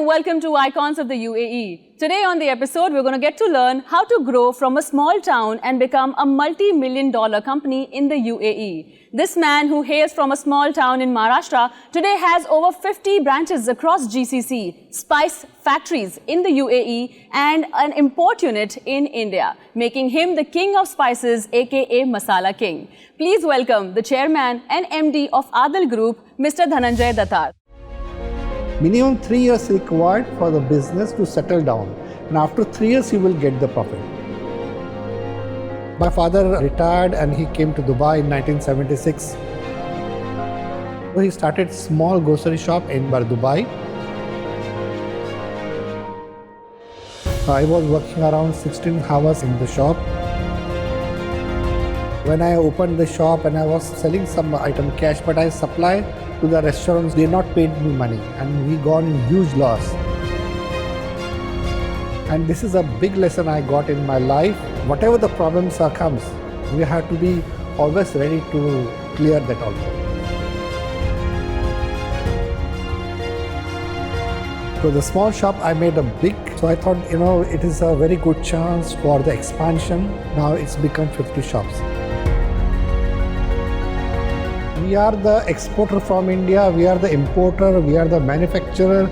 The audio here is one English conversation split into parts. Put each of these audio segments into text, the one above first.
and welcome to Icons of the UAE. Today on the episode, we're going to get to learn how to grow from a small town and become a multi-million-dollar company in the UAE. This man, who hails from a small town in Maharashtra, today has over 50 branches across GCC, spice factories in the UAE and an import unit in India, making him the king of spices, aka Masala King. Please welcome the chairman and MD of Adil Group, Mr. Dhananjay Datar. Minimum 3 years required for the business to settle down, and after 3 years you will get the profit. My father retired and he came to Dubai in 1976. So he started small grocery shop in Dubai. I was working around 16 hours in the shop. When I opened the shop and I was selling some item cash, but I supply to the restaurants, they not paid me money and we gone in huge loss. And this is a big lesson I got in my life. Whatever the problems comes, we have to be always ready to clear that also. So the small shop I made a big, so I thought, it is a very good chance for the expansion. Now it's become 50 shops. We are the exporter from India, we are the importer, we are the manufacturer.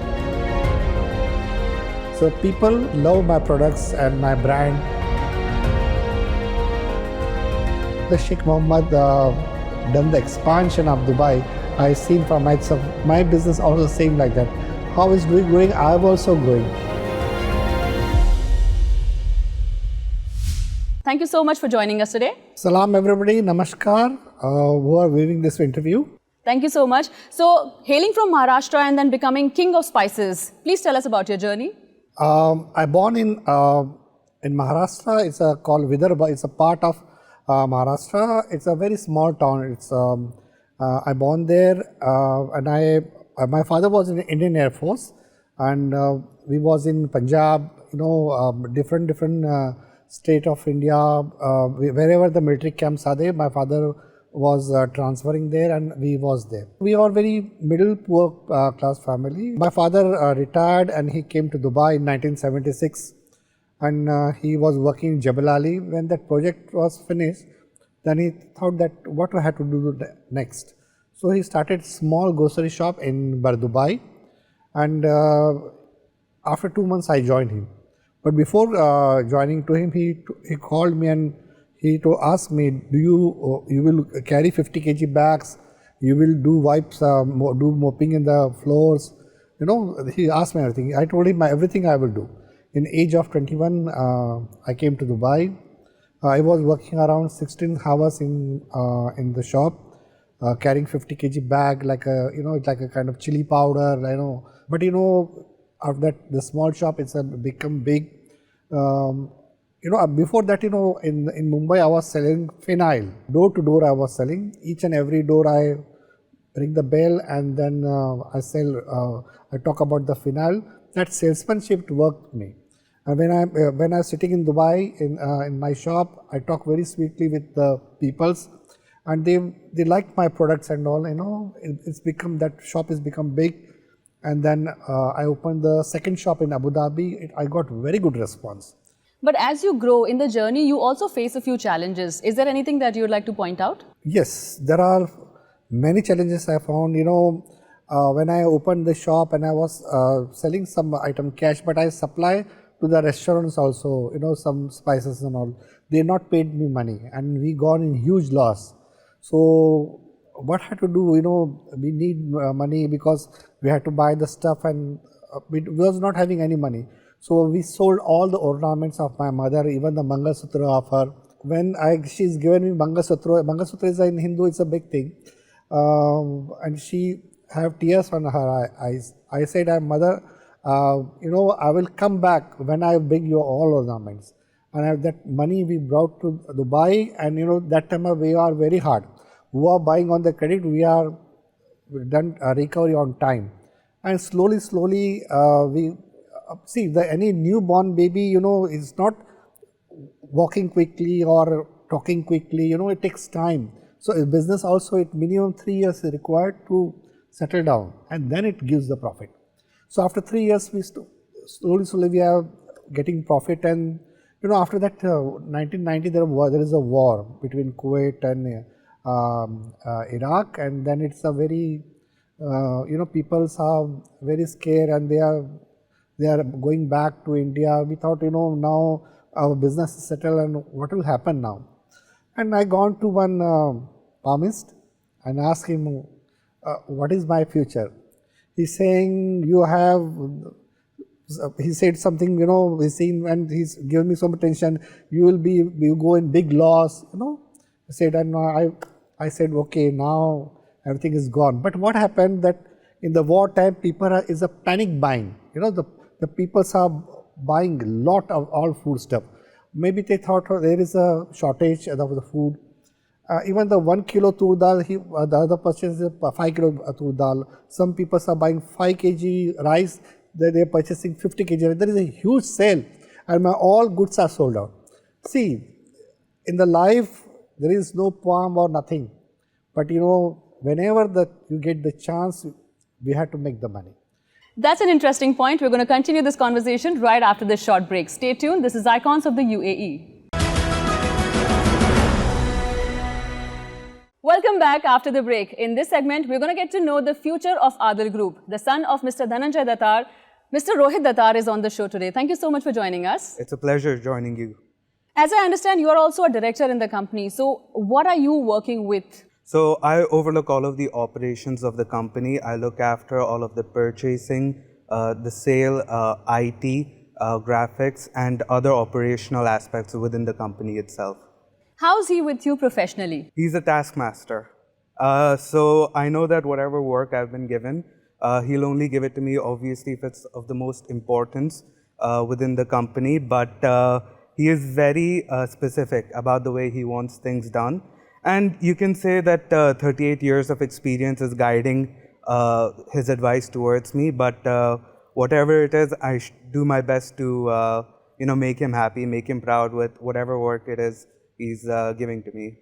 So people love my products and my brand. The Sheikh Mohammed done the expansion of Dubai. I seen from myself, my business also same like that. How is doing growing? I am also growing. Thank you so much for joining us today. Salam everybody, namaskar, who are viewing this interview. Thank you so much. So, hailing from Maharashtra and then becoming king of spices, please tell us about your journey. I born in Maharashtra. It's called Vidarbha. It's a part of Maharashtra. It's a very small town. It's I born there, and my father was in the Indian Air Force, and we was in Punjab. Different state of India. Wherever the military camps are there, my father was transferring there, and we was there. We are very middle poor class family. My father retired and he came to Dubai in 1976, and he was working in Jebel Ali. When that project was finished, then he thought that what we had to do next. So he started small grocery shop in Dubai, and after 2 months I joined him. But before joining to him, he called me and he asked me, you will carry 50 kg bags, you will do wipes, do mopping in the floors. He asked me everything. I told him everything I will do. In age of 21, I came to Dubai. I was working around 16 hours in the shop, carrying 50 kg bag, like a kind of chili powder, But after that, the small shop, it's become big. Before that, in Mumbai, I was selling phenyl. Door to door, I was selling. Each and every door, I ring the bell and then I sell. I talk about the phenyl. That salesmanship worked me. And when I was sitting in Dubai in my shop, I talk very sweetly with the peoples, and they liked my products and all. It's become, that shop has become big. And then I opened the second shop in Abu Dhabi. I got very good response. But as you grow in the journey, you also face a few challenges. Is there anything that you would like to point out? Yes, there are many challenges I found. When I opened the shop and I was selling some item cash, but I supply to the restaurants also, some spices and all. They not paid me money and we gone in huge loss. So what had to do, we need money because we had to buy the stuff, and we was not having any money. So we sold all the ornaments of my mother, even the Mangal Sutra of her. When she's given me Mangal Sutra is in Hindu, it's a big thing. And she have tears on her eyes. I said, mother, I will come back when I bring you all ornaments. And that money we brought to Dubai, and that time we are very hard. Who are buying on the credit, we are done recovery on time, and slowly we see any newborn baby, is not walking quickly or talking quickly. It takes time. So in business also, minimum 3 years is required to settle down, and then it gives the profit. So after 3 years, we slowly we are getting profit, and after that 1990 there is a war between Kuwait and Iraq, and then it's a very people are very scared and they are going back to India. We thought now our business is settled and what will happen now. And I gone to one palmist and asked him, what is my future? He's saying, he said something, he's seen, and he's given me some attention, you go in big loss, He said, and I said, okay, now everything is gone. But what happened that in the wartime, is a panic buying, the people are buying a lot of all food stuff. Maybe they thought there is a shortage of the food. Even the 1 kilo tur dal, the other purchases 5 kilo tur dal. Some people are buying 5 kg rice, they are purchasing 50 kg. There is a huge sale, and all goods are sold out. See, in the life, there is no poem or nothing. But whenever you get the chance, we have to make the money. That's an interesting point. We're going to continue this conversation right after this short break. Stay tuned. This is Icons of the UAE. Welcome back after the break. In this segment, we're going to get to know the future of Adil Group. The son of Mr. Dhananjay Datar, Mr. Rohit Datar is on the show today. Thank you so much for joining us. It's a pleasure joining you. As I understand, you are also a director in the company. So what are you working with? So I overlook all of the operations of the company. I look after all of the purchasing, the sale, IT, graphics, and other operational aspects within the company itself. How's he with you professionally? He's a taskmaster. So I know that whatever work I've been given, he'll only give it to me, obviously, if it's of the most importance within the company. But he is very specific about the way he wants things done. And you can say that 38 years of experience is guiding his advice towards me. But whatever it is, I do my best to make him happy, make him proud with whatever work it is he's giving to me.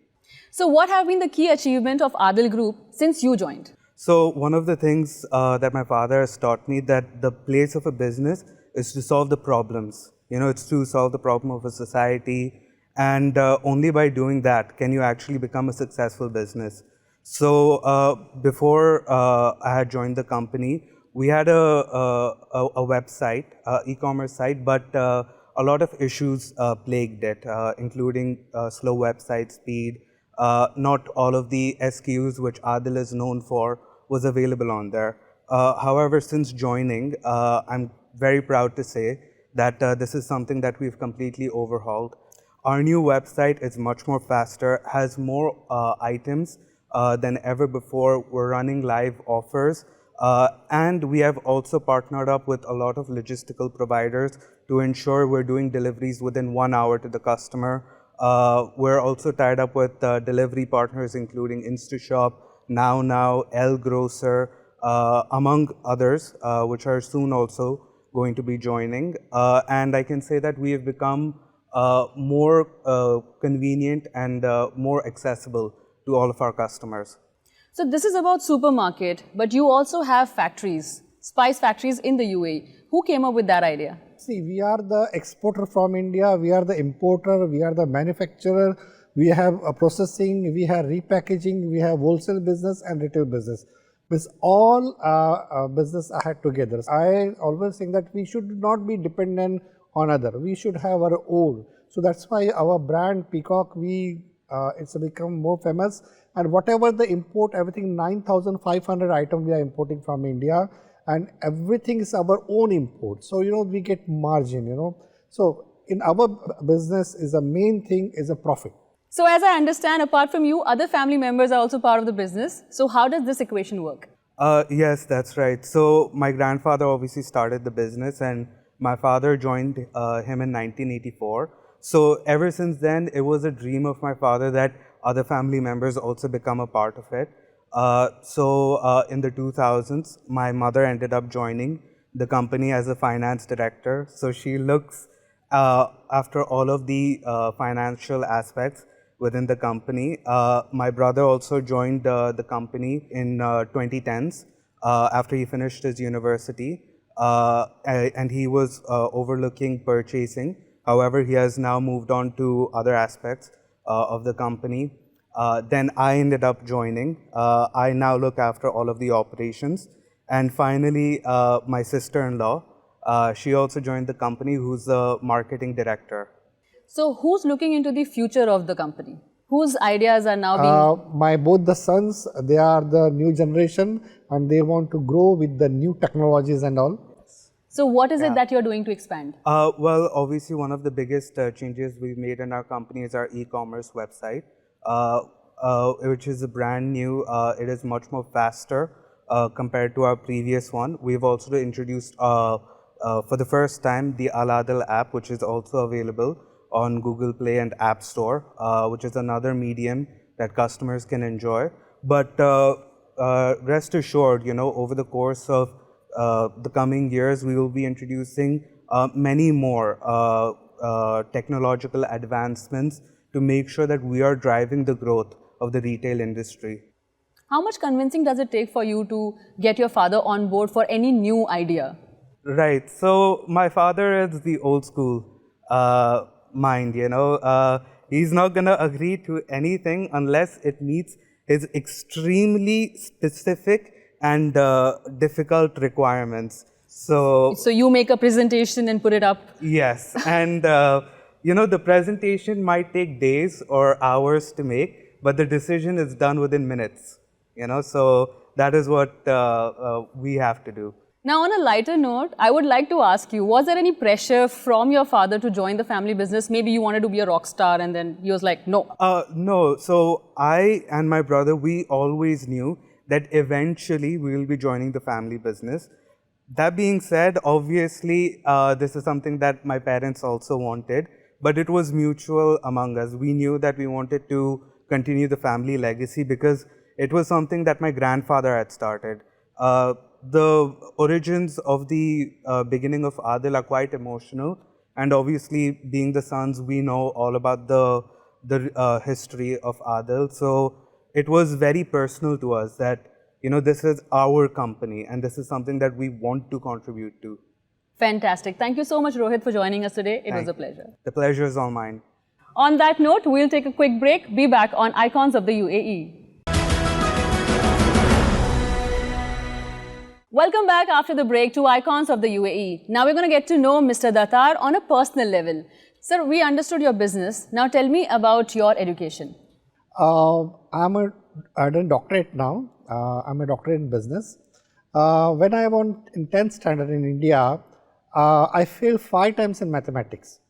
So what have been the key achievement of Adil Group since you joined? So one of the things that my father has taught me, that the place of a business is to solve the problems. It's to solve the problem of a society. And only by doing that can you actually become a successful business. So before I had joined the company, we had a website, e-commerce site, but a lot of issues plagued it, including slow website speed. Not all of the SKUs which Adil is known for was available on there. However, since joining, I'm very proud to say that this is something that we've completely overhauled. Our new website is much more faster, has more items than ever before. We're running live offers, and we have also partnered up with a lot of logistical providers to ensure we're doing deliveries within 1 hour to the customer. We're also tied up with delivery partners including InstaShop, Now, El Grocer, among others, which are soon also going to be joining. And I can say that we have become more convenient and more accessible to all of our customers. So this is about supermarket, but you also have factories, spice factories in the UAE. Who came up with that idea? See, we are the exporter from India, we are the importer, we are the manufacturer, we have processing, we have repackaging, we have wholesale business and retail business. With all business I had together. I always think that we should not be dependent on other. We should have our own. So that's why our brand Peacock, it's become more famous. And whatever the import, everything 9,500 items we are importing from India, and everything is our own import. So we get margin. So in our business, is the main thing is a profit. So as I understand, apart from you, other family members are also part of the business. So how does this equation work? Yes, that's right. So my grandfather obviously started the business, and my father joined him in 1984. So ever since then, it was a dream of my father that other family members also become a part of it. So in the 2000s, my mother ended up joining the company as a finance director. So she looks after all of the financial aspects within the company. My brother also joined the company in 2010s after he finished his university. and he was overlooking purchasing. However, he has now moved on to other aspects of the company. Then I ended up joining. I now look after all of the operations. And finally, my sister-in-law, she also joined the company, who's the marketing director. So who's looking into the future of the company? Whose ideas are now being... My both the sons, they are the new generation and they want to grow with the new technologies and all. So what is it that you're doing to expand? Well, obviously, one of the biggest changes we've made in our company is our e-commerce website, which is brand new. It is much more faster compared to our previous one. We've also introduced, for the first time, the Al-Adil app, which is also available on Google Play and App Store, which is another medium that customers can enjoy. But rest assured, over the course of the coming years, we will be introducing many more technological advancements to make sure that we are driving the growth of the retail industry. How much convincing does it take for you to get your father on board for any new idea? Right. So my father is the old school mind, he's not going to agree to anything unless it meets his extremely specific and difficult requirements. So you make a presentation and put it up? Yes. And, the presentation might take days or hours to make, but the decision is done within minutes, so that is what we have to do. Now, on a lighter note, I would like to ask you, was there any pressure from your father to join the family business? Maybe you wanted to be a rock star and then he was like, no. No. So I and my brother, we always knew that eventually we will be joining the family business. That being said, obviously, this is something that my parents also wanted, but it was mutual among us. We knew that we wanted to continue the family legacy because it was something that my grandfather had started. The origins of the beginning of Adil are quite emotional, and obviously, being the sons, we know all about the history of Adil. So it was very personal to us that this is our company and this is something that we want to contribute to. Fantastic. Thank you so much, Rohit, for joining us today. It was a pleasure. The pleasure is all mine. On that note, we'll take a quick break. Be back on Icons of the UAE. Welcome back after the break to Icons of the UAE. Now we're going to get to know Mr. Datar on a personal level. Sir, we understood your business. Now tell me about your education. I did a doctorate now. I'm a doctorate in business. When I went in 10th standard in India, I failed 5 times in mathematics.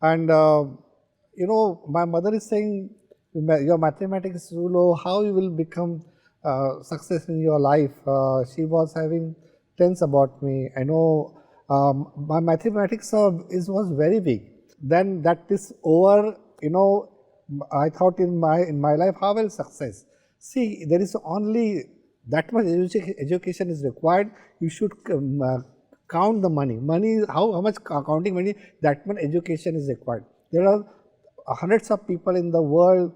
And, my mother is saying, your mathematics is so low, how you will become success in your life. She was having tense about me. I know my mathematics was very weak. Then that is over, I thought in my life, how will success? See, there is only that much education is required. You should count the money. How much counting money, that much education is required. There are hundreds of people in the world,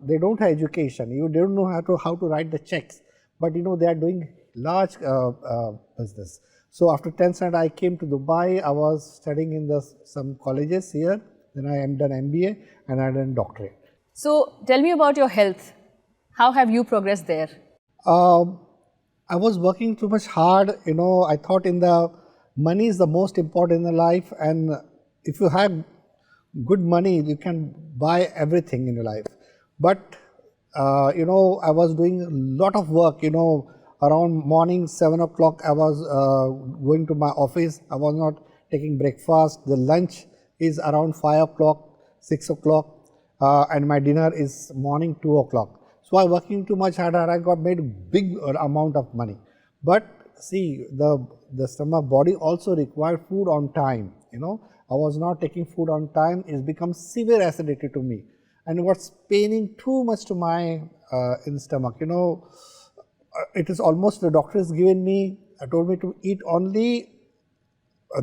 they don't have education. They don't know how to write the checks, but they are doing large business. So after 10th standard, I came to Dubai. I was studying in some colleges here. Then I done MBA and I done doctorate. So tell me about your health. How have you progressed there? I was working too much hard. I thought money is the most important in the life, and if you have good money, you can buy everything in your life. But I was doing a lot of work. Around morning 7 o'clock, I was going to my office. I was not taking breakfast. The lunch is around 5 o'clock, 6 o'clock, and my dinner is morning 2 o'clock. So I was working too much harder. I got made a big amount of money. But see, the stomach body also required food on time. I was not taking food on time. It's become severe acidity to me, and it was paining too much to my in stomach. It is almost the doctor has told me to eat only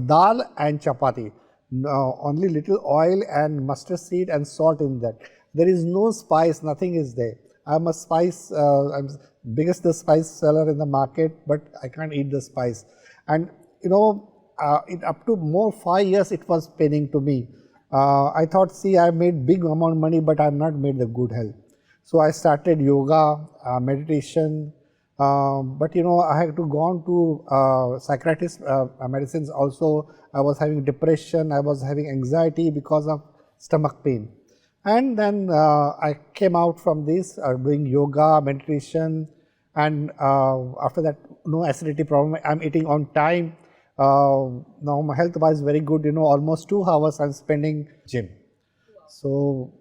dal and chapati. Only little oil and mustard seed and salt in that. There is no spice, nothing is there. I'm a spice, I'm biggest the spice seller in the market, but I can't eat the spice. And up to more 5 years it was paining to me. I thought, see, I made big amount of money, but I have not made the good health. So I started yoga, meditation, but I had to go on to psychiatrist medicines also. I was having depression, I was having anxiety because of stomach pain. And then I came out from this doing yoga, meditation, and after that, no acidity problem. I'm eating on time. Now my health was very good. Almost 2 hours I'm spending gym. So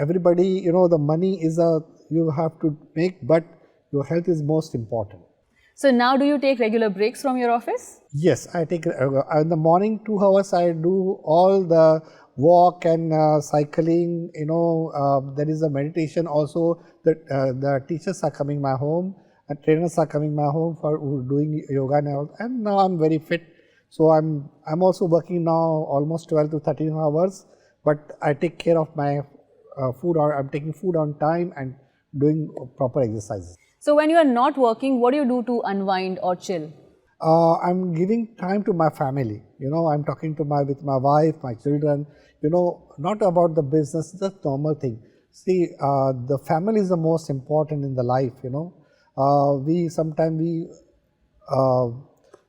everybody, the money is you have to make, but your health is most important. So now do you take regular breaks from your office? Yes, I take in the morning 2 hours. I do all the walk and cycling. There is a meditation also. The teachers are coming my home, and trainers are coming my home for doing yoga and now I'm very fit. So I'm also working now almost 12 to 13 hours, but I take care of my food, or I'm taking food on time and doing proper exercises. So when you are not working, what do you do to unwind or chill? I'm giving time to my family. I'm talking to with my wife, my children. Not about the business, just normal thing. See, the family is the most important in the life. We sometimes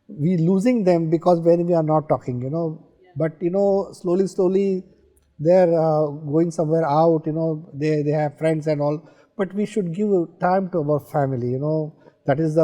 we losing them because when we are not talking. But slowly they're going somewhere out. They have friends and all. But we should give time to our family. That is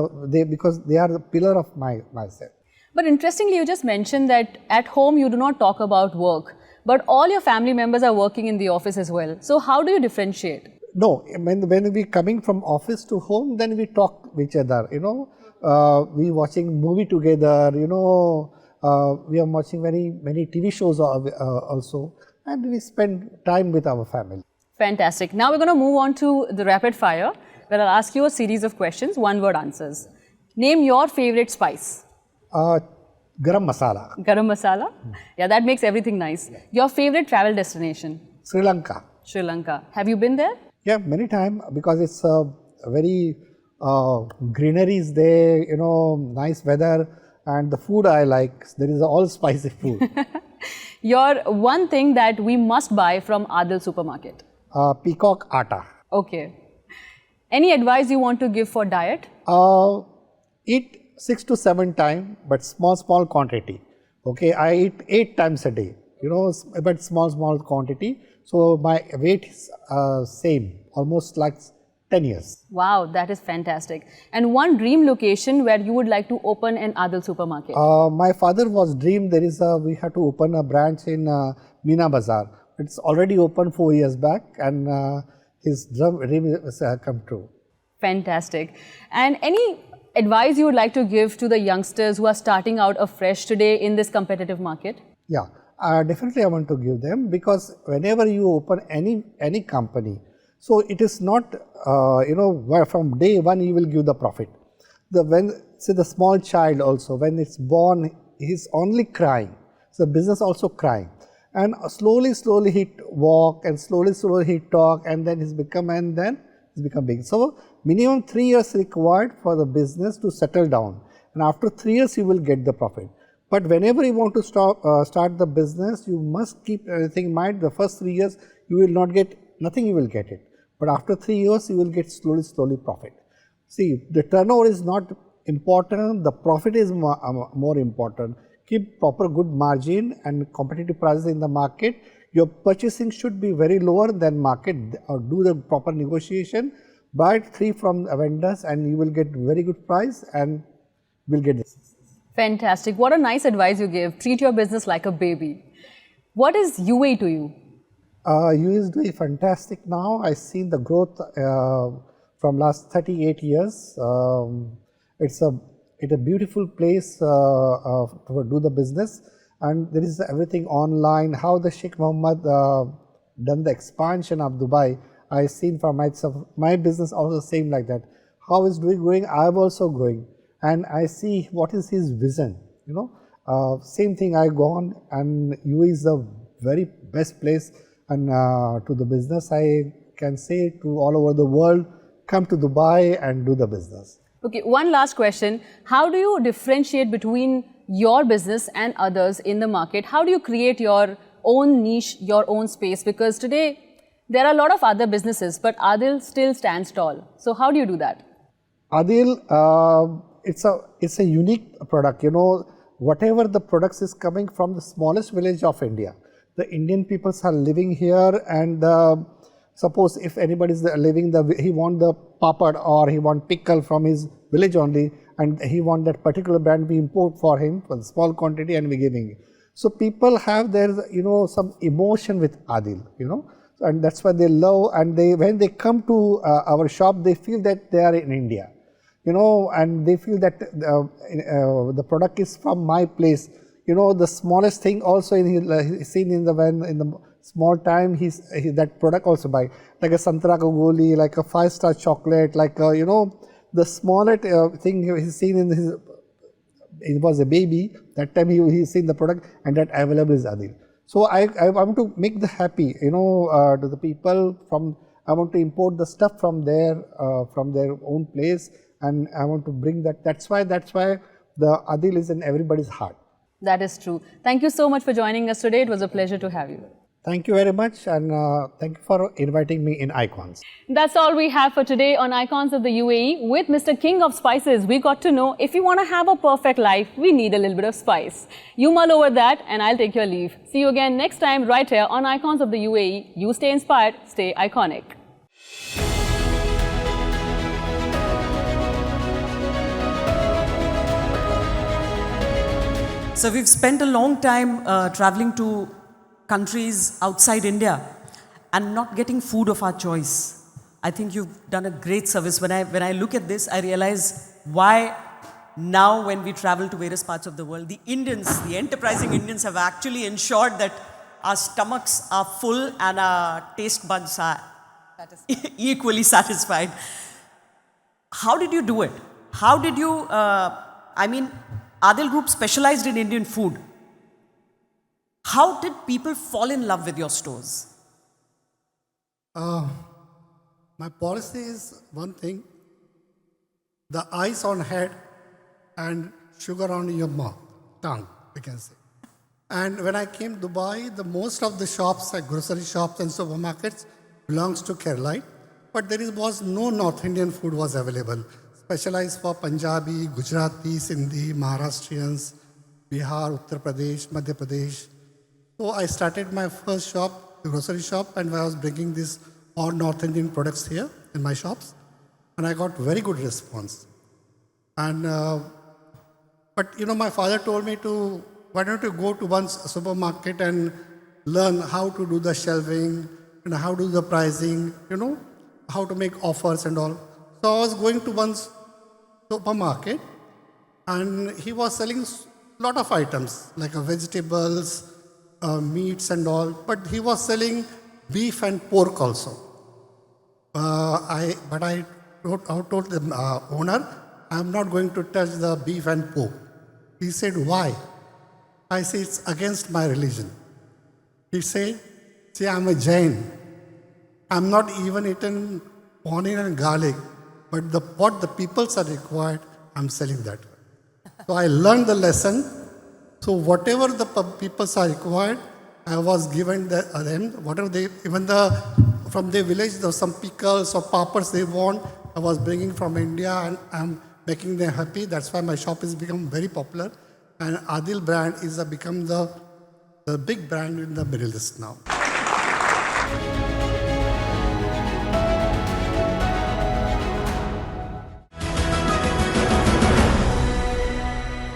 because they are the pillar of myself. But interestingly, you just mentioned that at home you do not talk about work, but all your family members are working in the office as well. So how do you differentiate? No, when we coming from office to home, then we talk with each other. We watching movie together. We are watching many TV shows also, and we spend time with our family. Fantastic. Now we're going to move on to the rapid fire, where I'll ask you a series of questions, one-word answers. Name your favorite spice. Garam masala. Garam masala? Yeah, that makes everything nice. Your favorite travel destination. Sri Lanka. Sri Lanka. Have you been there? Yeah, many times, because it's a very greenery is there, nice weather, and the food I like. There is all spicy food. Your one thing that we must buy from Adil supermarket. Peacock atta. Okay. Any advice you want to give for diet? Eat 6 to 7 times, but small quantity. Okay, I eat 8 times a day. But small quantity. So my weight is same, almost like 10 years. Wow, that is fantastic. And one dream location where you would like to open an Adil supermarket? My father was dream. We had to open a branch in Meena Bazaar. It's already opened 4 years back, and his dream has come true. Fantastic. And any advice you would like to give to the youngsters who are starting out afresh today in this competitive market? Yeah, definitely I want to give them, because whenever you open any company, so it is not where from day one you will give the profit. The small child also, when it's born, he's only crying. So business also crying. And slowly he walk, and slowly he talk, and then he's become big. So minimum 3 years required for the business to settle down, and after 3 years you will get the profit. But whenever you want to start the business, you must keep everything in mind. The first 3 years you will not get nothing, you will get it. But after 3 years you will get slowly profit. See, the turnover is not important, the profit is more important. Keep proper good margin and competitive prices in the market. Your purchasing should be very lower than market, or do the proper negotiation. Buy 3 from vendors and you will get very good price and will get this. Fantastic. What a nice advice you give. Treat your business like a baby. What is UAE to you? UAE is doing fantastic now. I've seen the growth from last 38 years. It's a beautiful place to do the business, and there is everything online. How the Sheikh Mohammed done the expansion of Dubai, I seen from myself. My business also same like that. How is growing? I'm also growing, and I see what is his vision. Same thing. I go on, and UAE is the very best place, and to the business. I can say to all over the world, come to Dubai and do the business. Okay, one last question. How do you differentiate between your business and others in the market? How do you create your own niche, your own space? Because today there are a lot of other businesses, but Adil still stands tall. So how do you do that? Adil, it's a unique product. You know, whatever the products is coming from the smallest village of India. The Indian peoples are living here, and suppose if anybody is living, he want the papad or he want pickle from his village only, and he want that particular brand we import for him for the small quantity and we giving it. So people have their, you know, some emotion with Adil, you know, and that's why they love, and when they come to our shop, they feel that they are in India, you know, and they feel that the product is from my place. You know, the smallest thing also he's seen in the small time, that product also buy, like a santra kagoli, like a 5-star chocolate, like you know, the smallest thing he's seen in his, it was a baby, that time he's seen the product, and that available is Adil. So I want to make the happy, you know, to the people from, I want to import the stuff from their own place, and I want to bring that. That's why the Adil is in everybody's heart. That is true. Thank you so much for joining us today. It was a pleasure to have you. Thank you very much, and thank you for inviting me in Icons. That's all we have for today on Icons of the UAE. With Mr. King of Spices, we got to know if you want to have a perfect life, we need a little bit of spice. You mull over that and I'll take your leave. See you again next time right here on Icons of the UAE. You stay inspired, stay iconic. So we've spent a long time traveling to countries outside India and not getting food of our choice. I think you've done a great service. When I look at this, I realize why now when we travel to various parts of the world, the Indians, the enterprising Indians, have actually ensured that our stomachs are full and our taste buds are equally satisfied. How did you do it? How did you, Adil Group specialized in Indian food. How did people fall in love with your stores? My policy is one thing, the eyes on head and sugar on your mouth, tongue, we can say. And when I came to Dubai, the most of the shops, like grocery shops and supermarkets, belongs to Kerala, but there was no North Indian food was available. Specialized for Punjabi, Gujarati, Sindhi, Maharashtrians, Bihar, Uttar Pradesh, Madhya Pradesh. So I started my first shop, the grocery shop, and I was bringing these all North Indian products here in my shops, and I got very good response. And but you know, my father told me to, why don't you go to one supermarket and learn how to do the shelving and how to do the pricing, you know, how to make offers and all. So I was going to one supermarket, and he was selling a lot of items like vegetables, meats and all, but he was selling beef and pork also. I told the owner, I'm not going to touch the beef and pork. He said, why? I said, it's against my religion. He said, see, I'm a Jain. I'm not even eating onion and garlic, but what the peoples are required, I'm selling that. So I learned the lesson. So whatever the peoples are required, I was given them, whatever they, even from their village, there was some pickles or papads they want, I was bringing from India, and I'm making them happy. That's why my shop has become very popular. And Adil brand is become the big brand in the Middle East now.